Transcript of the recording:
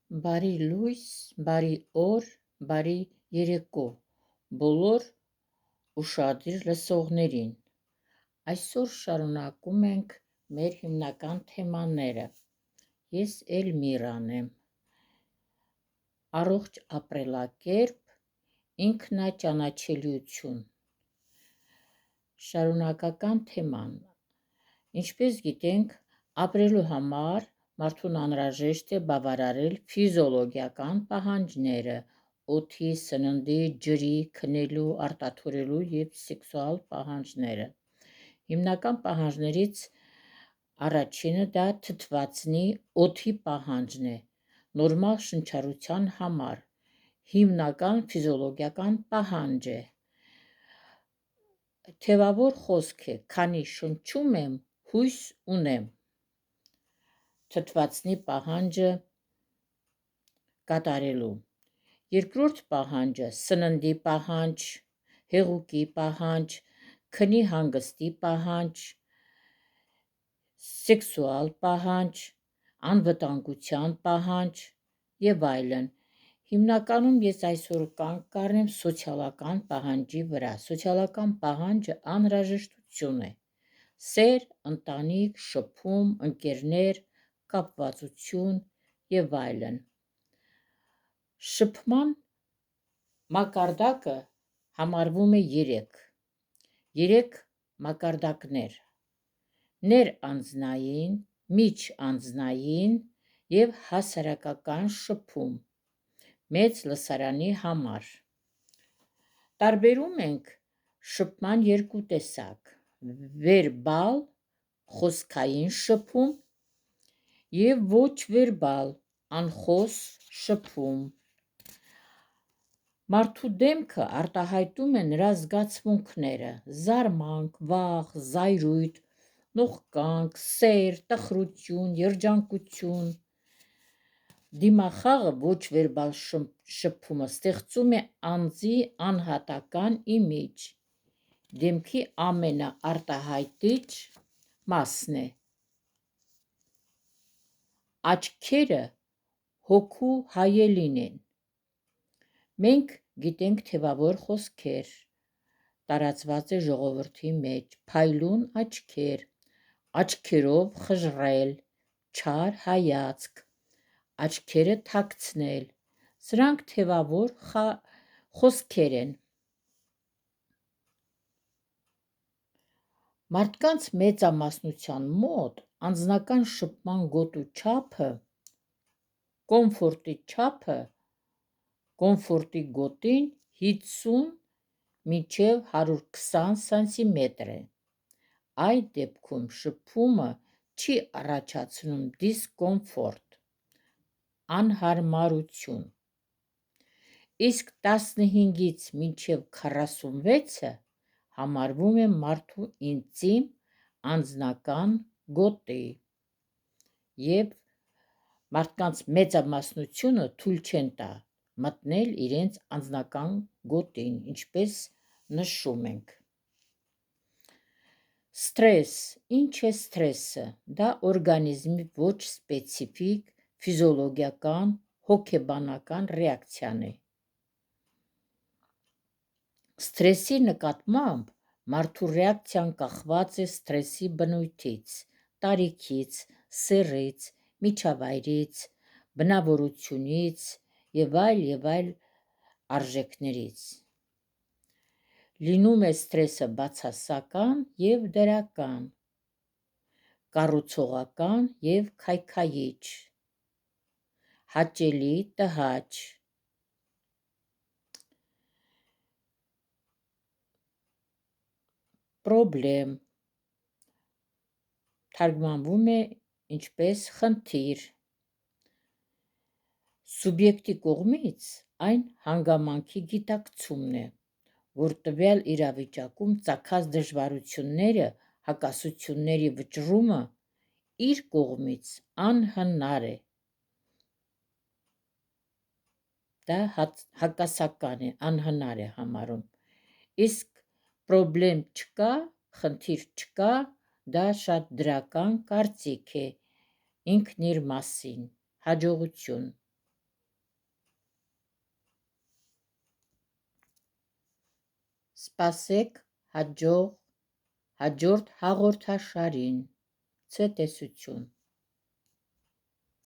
Բարի լույս, բարի օր, բարի երեկո բոլոր ուշադիր լսողներին։ Այսօր շարունակում ենք մեր հիմնական թեմաները։ Ես Էլմիրան եմ։ Առողջ ապրելակերպ, ինքնաճանաչելիություն։ Շարունակական թեման։ Ինչպես գիտենք, ապրելու համար մարդուն անհրաժեշտ է բավարարել ֆիզիոլոգիական պահանջները՝ օդի, սննդի, ջրի, քնելու, արտաթորելու և սեքսուալ պահանջները։ Հիմնական պահանջներից առաջինը դա թթվածնի օդի պահանջն է, նորմալ շնչառության համար հիմնական ֆիզիոլոգիական պահանջ է։ Թևավոր խոսք է, քանի շնչում եմ, հույս ունեմ։ Թթվածնի պահանջը կատարելու։ Երկրորդ պահանջը սննդի պահանջ, հեղուկի պահանջ, քնի հանգստի պահանջ, սեքսուալ պահանջ, անվտանգության պահանջ և այլն։ Հիմնականում ես այսօր կանգ կառնեմ սոցիալական պահանջի վրա։ Սոցիալական պահանջը անհրաժեշտություն է։ Սեր, ընտանիք, շփում, ընկերներ, կապվածություն և այլն։ Շփման մակարդակը համարվում է 3։ 3 մակարդակներ՝ ներանձնային, միջանձնային և հասարակական շփում մեծ լսարանի համար։ Տարբերում ենք շփման երկու տեսակ՝ վերբալ խոսքային շփում և ոչ վերբալ անխոս շփում։ Մարդու դեմքը արտահայտում է նրա զգացմունքները՝ զարմանք, վախ, զայրույթ, նողկանք, սեր, տխրություն, երջանկություն։ Դիմախաղը ոչ վերբալ շփումը ստեղծում է անձի անհատական իմիջ, դեմքի ամենաարտահայտիչ մասն է։ Աչքերը հոգու հայելին են։ Մենք գիտենք թևավոր խոսքեր, տարածված է ժողովրդի մեջ, փայլուն աչքեր, աչքերով խժռել, չար հայացք, աչքերը թաքցնել, սրանք թևավոր խոսքեր են։ Մարդկանց մեծամասնության մոտ անձնական շփման գոտու չափը, կոմֆորտի գոտին 50 մինչև 120 սանտիմետր է։ Այդ դեպքում շփումը չի առաջացնում դիսկոմֆորտ, անհարմարություն։ Իսկ 15-ից մինչև 46-ը համարվում է մարդու ինտիմ անձնական գոտի, և մարդկանց մեծամասնությունը թույլ չեն տա մտնել իրենց անձնական գոտին, ինչպես նշում ենք։ Սթրես։ Ինչ է սթրեսը։ Դա օրգանիզմի ոչ սպეციფիկ ֆիզիոլոգիական, հոգեբանական ռեակցիան է։ Սթրեսի նկատմամբ մարդու ռեակցիան կախված է սթրեսի բնույթից, տարիքից, սեռից, միջավայրից, բնավորությունից և այլ արժեքներից։ Լինում է սթրեսը բացասական և դրական, կառուցողական և քայքայիչ, հաճելի, տհաճ։ Պրոբլեմ թարգմանվում է ինչպես խնդիր։ Սուբյեկտի կողմից այն հանգամանքի գիտակցումն է, որ տվյալ իրավիճակում ծագած դժվարությունները, հակասությունների վճռումը իր կողմից անհնար է։ Դա հակասական է, անհնար է համարում։ Իսկ պրոբլեմ չկա, խնդիր չկա, դա շատ դրական կարծիք է ինքն իր մասին։ Հաջողություն։ Սպասեք հաջորդ հաղորդաշարին։ Ցտեսություն։